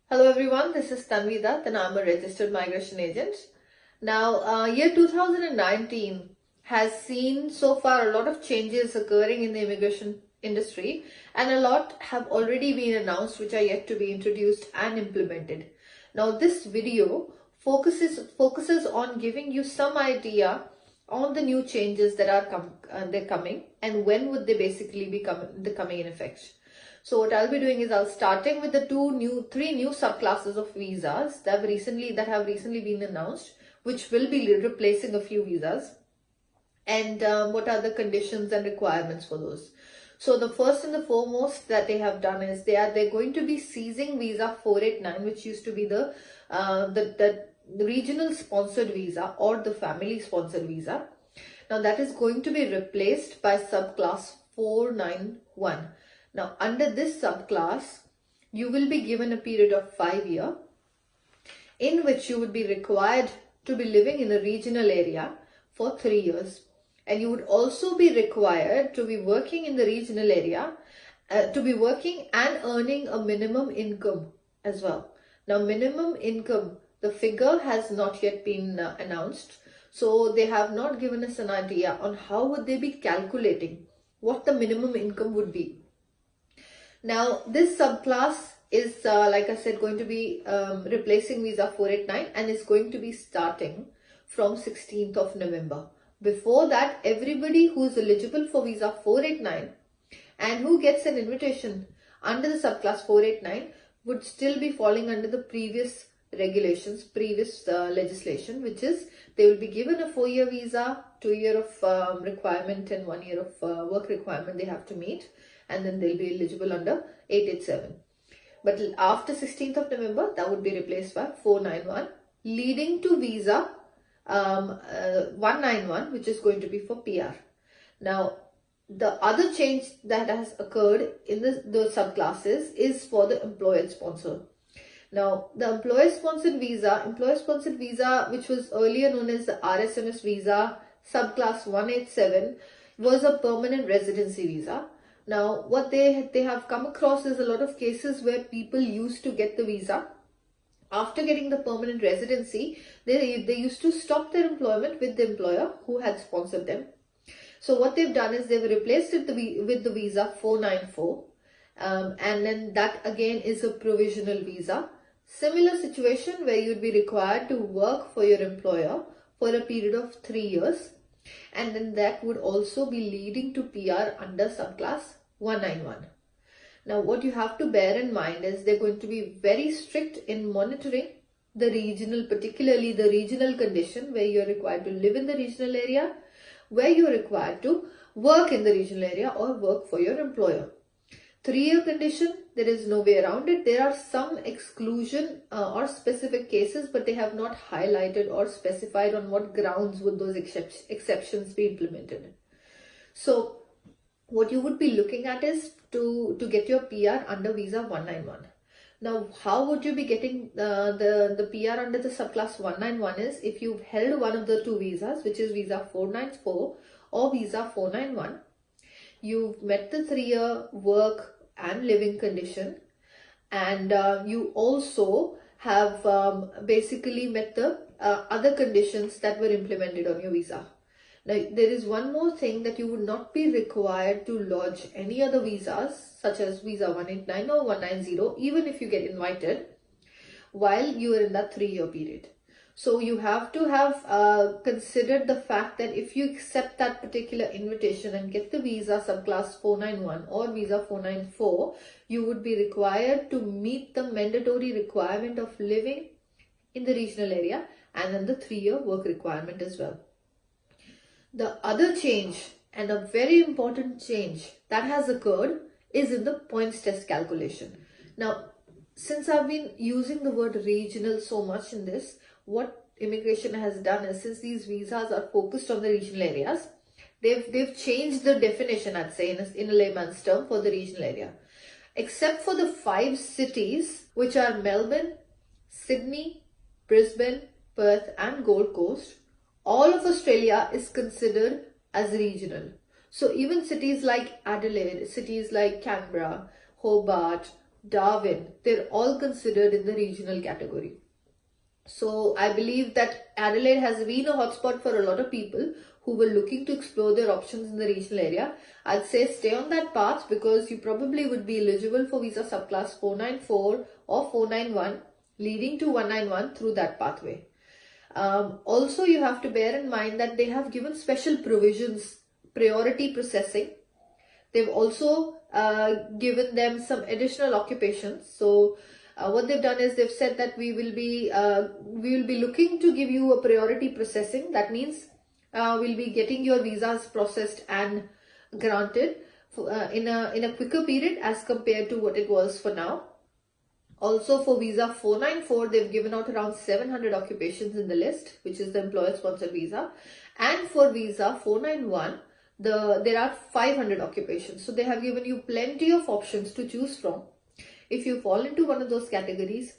Hello everyone, this is Tanvi Dutt and I'm a registered migration agent. Now, year 2019 has seen so far a lot of changes occurring in the immigration industry, and a lot have already been announced which are yet to be introduced and implemented. Now, this video focuses on giving you some idea on the new changes that are coming and when would they basically be coming in effect. So what I'll be doing is I'll starting with the three new subclasses of visas that have recently been announced, which will be replacing a few visas, and what are the conditions and requirements for those. So the first and the foremost that they have done is they're going to be ceasing visa 489, which used to be the regional sponsored visa or the family sponsored visa. Now that is going to be replaced by subclass 491. Now, under this subclass, you will be given a period of 5 years in which you would be required to be living in a regional area for 3 years. And you would also be required to be working in the regional area, to be working and earning a minimum income as well. Now, minimum income, the figure has not yet been announced. So, they have not given us an idea on how would they be calculating what the minimum income would be. Now, this subclass is, like I said, going to be replacing visa 489 and is going to be starting from 16th of November. Before that, everybody who is eligible for visa 489 and who gets an invitation under the subclass 489 would still be falling under the previous regulations, previous legislation, which is they will be given a 4-year visa, 2 year of requirement and 1 year of work requirement they have to meet, and then they'll be eligible under 887. But after 16th of November, that would be replaced by 491, leading to visa 191, which is going to be for PR. Now, the other change that has occurred in the subclasses is for the employer sponsor. Now, the employer-sponsored visa, which was earlier known as the RSMS visa, subclass 187, was a permanent residency visa. Now, what they have come across is a lot of cases where people used to get the visa. After getting the permanent residency, they used to stop their employment with the employer who had sponsored them. So what they've done is they've replaced it with the visa 494, and then that again is a provisional visa. Similar situation where you'd be required to work for your employer for a period of 3 years. And then that would also be leading to PR under subclass 191. Now, what you have to bear in mind is they're going to be very strict in monitoring the regional, particularly the regional condition where you're required to live in the regional area, where you're required to work in the regional area or work for your employer. 3-year condition, there is no way around it. There are some exclusion or specific cases, but they have not highlighted or specified on what grounds would those exceptions be implemented. So what you would be looking at is to get your PR under visa 191. Now, how would you be getting the PR under the subclass 191 is if you've held one of the two visas, which is visa 494 or visa 491, you've met the 3-year work and living condition, and you also have basically met the other conditions that were implemented on your visa. Now, there is one more thing that you would not be required to lodge any other visas such as visa 189 or 190 even if you get invited while you are in that 3-year period. So you have to have considered the fact that if you accept that particular invitation and get the visa subclass 491 or visa 494, you would be required to meet the mandatory requirement of living in the regional area and then the 3-year work requirement as well. The other change, and a very important change that has occurred, is in the points test calculation. Now, since I've been using the word regional so much in this, what immigration has done is, since these visas are focused on the regional areas, they've changed the definition, I'd say, in a layman's term for the regional area. Except for the 5 cities, which are Melbourne, Sydney, Brisbane, Perth and Gold Coast, all of Australia is considered as regional. So even cities like Adelaide, cities like Canberra, Hobart, Darwin, they're all considered in the regional category. So I believe that Adelaide has been a hotspot for a lot of people who were looking to explore their options in the regional area. I'd say stay on that path because you probably would be eligible for visa subclass 494 or 491 leading to 191 through that pathway. Also, you have to bear in mind that they have given special provisions, priority processing. They've also given them some additional occupations. So what they've done is they've said that we will be looking to give you a priority processing. That means we'll be getting your visas processed and granted in a quicker period as compared to what it was for now. Also for visa 494, they've given out around 700 occupations in the list, which is the employer sponsored visa. And for visa 491, there are 500 occupations. So they have given you plenty of options to choose from. If you fall into one of those categories,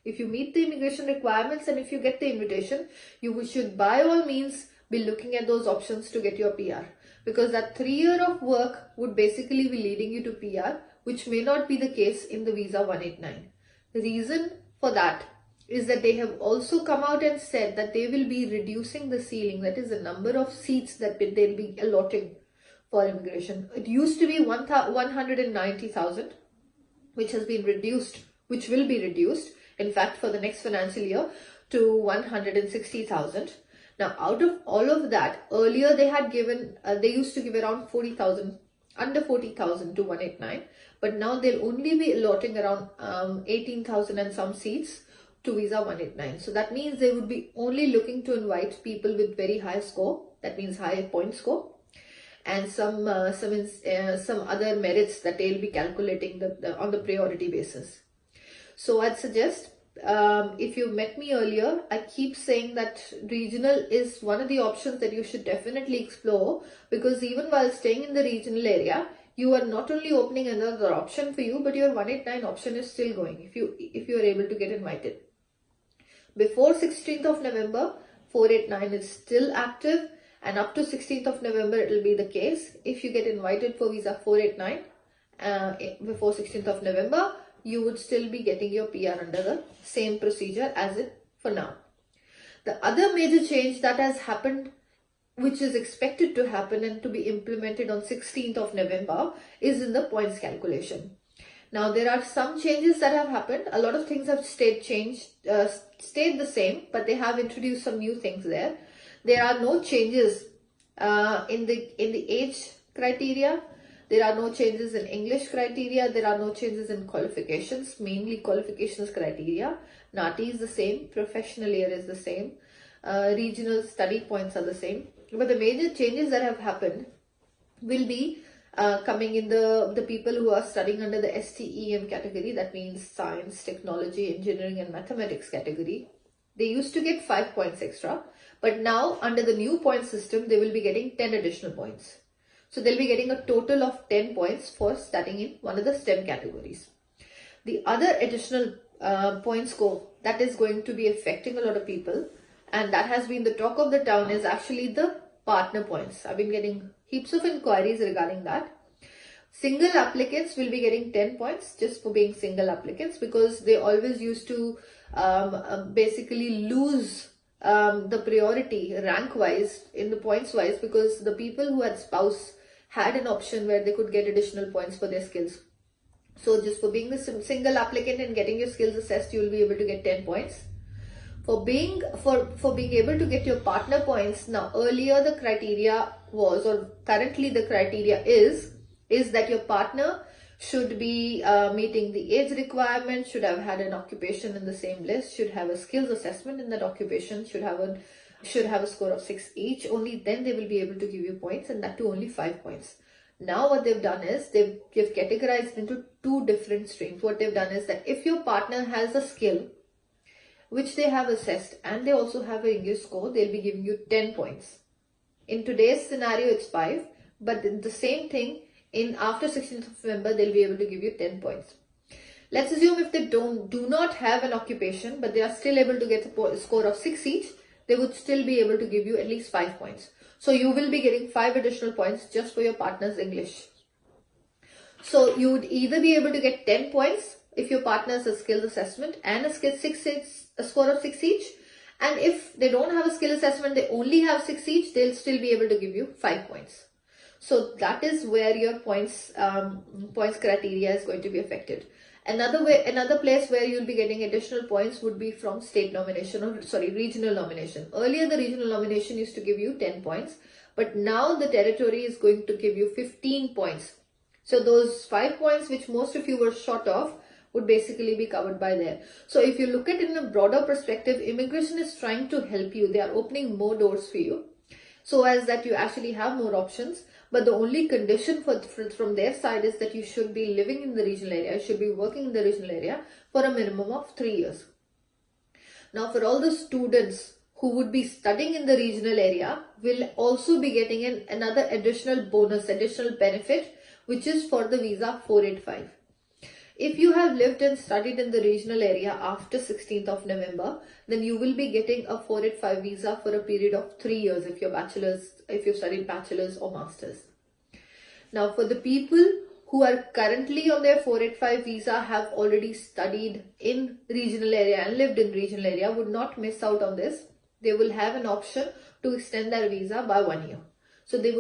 if you meet the immigration requirements and if you get the invitation, you should by all means be looking at those options to get your PR. Because that 3 years of work would basically be leading you to PR, which may not be the case in the visa 189. The reason for that is that they have also come out and said that they will be reducing the ceiling, that is the number of seats that they'll be allotting for immigration. It used to be 190,000, which has been reduced, which will be reduced, in fact, for the next financial year to 160,000. Now, out of all of that, earlier they had given, they used to give around 40,000, under 40,000 to 189, but now they'll only be allotting around 18,000 and some seats to visa 189. So that means they would be only looking to invite people with very high score, that means high point score, and some other merits that they'll be calculating on the priority basis. So I'd suggest, if you met me earlier, I keep saying that regional is one of the options that you should definitely explore, because even while staying in the regional area, you are not only opening another option for you, but your 189 option is still going if you are able to get invited. Before 16th of November, 489 is still active, and up to 16th of November it will be the case. If you get invited for visa 489 before 16th of November, you would still be getting your PR under the same procedure as it for now. The other major change that has happened, which is expected to happen and to be implemented on 16th of November, is in the points calculation. Now, there are some changes that have happened. A lot of things have stayed the same, but they have introduced some new things there. There are no changes in the age criteria. There are no changes in English criteria. There are no changes in qualifications, mainly qualifications criteria. NAATI is the same. Professional year is the same. Regional study points are the same. But the major changes that have happened will be coming in the people who are studying under the STEM category. That means science, technology, engineering and mathematics category. They used to get 5 points extra. But now under the new point system, they will be getting 10 additional points. So they'll be getting a total of 10 points for studying in one of the STEM categories. The other additional point score that is going to be affecting a lot of people, and that has been the talk of the town, is actually the partner points. I've been getting heaps of inquiries regarding that. Single applicants will be getting 10 points just for being single applicants, because they always used to basically lose the priority rank wise in the points wise, because the people who had spouse had an option where they could get additional points for their skills. So just for being the single applicant and getting your skills assessed, you will be able to get 10 points. For being able to get your partner points, now earlier the criteria was, or currently the criteria is that your partner should be meeting the age requirement, should have had an occupation in the same list, should have a skills assessment in that occupation, should have a score of 6 each. Only then they will be able to give you points, and that too only 5 points. Now what they've done is they've categorized into 2 different streams. What they've done is that if your partner has a skill which they have assessed and they also have an English score, they'll be giving you 10 points. In today's scenario, it's 5, but the same thing after 16th of November, they'll be able to give you 10 points. Let's assume if they do not have an occupation, but they are still able to get a score of 6 each, they would still be able to give you at least 5 points. So you will be getting 5 additional points just for your partner's English. So you would either be able to get 10 points if your partner has a skills assessment and a score of 6 each. And if they don't have a skill assessment, they only have 6 each, they'll still be able to give you 5 points. So that is where your points criteria is going to be affected. Another place where you'll be getting additional points would be from regional nomination. Earlier, the regional nomination used to give you 10 points, but now the territory is going to give you 15 points. So those 5 points which most of you were short of would basically be covered by there. So if you look at it in a broader perspective, immigration is trying to help you. They are opening more doors for you so as that you actually have more options. But the only condition from their side is that you should be living in the regional area, you should be working in the regional area for a minimum of 3 years. Now, for all the students who would be studying in the regional area, will also be getting another additional bonus, additional benefit, which is for the visa 485. If you have lived and studied in the regional area after 16th of November, then you will be getting a 485 visa for a period of 3 years if you've studied bachelor's or master's. Now, for the people who are currently on their 485 visa, have already studied in regional area and lived in regional area, would not miss out on this. They will have an option to extend their visa by 1 year. So they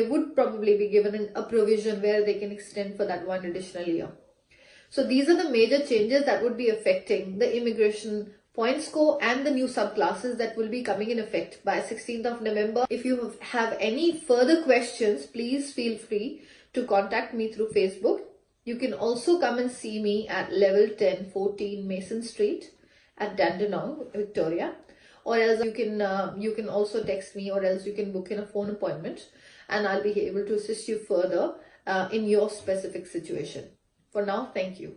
would probably be given a provision where they can extend for that 1 additional year. So these are the major changes that would be affecting the immigration point score and the new subclasses that will be coming in effect by 16th of November. If you have any further questions, please feel free to contact me through Facebook. You can also come and see me at level 10, 14 Mason Street at Dandenong, Victoria. Or else you can also text me, or else you can book in a phone appointment and I'll be able to assist you further in your specific situation. For now, thank you.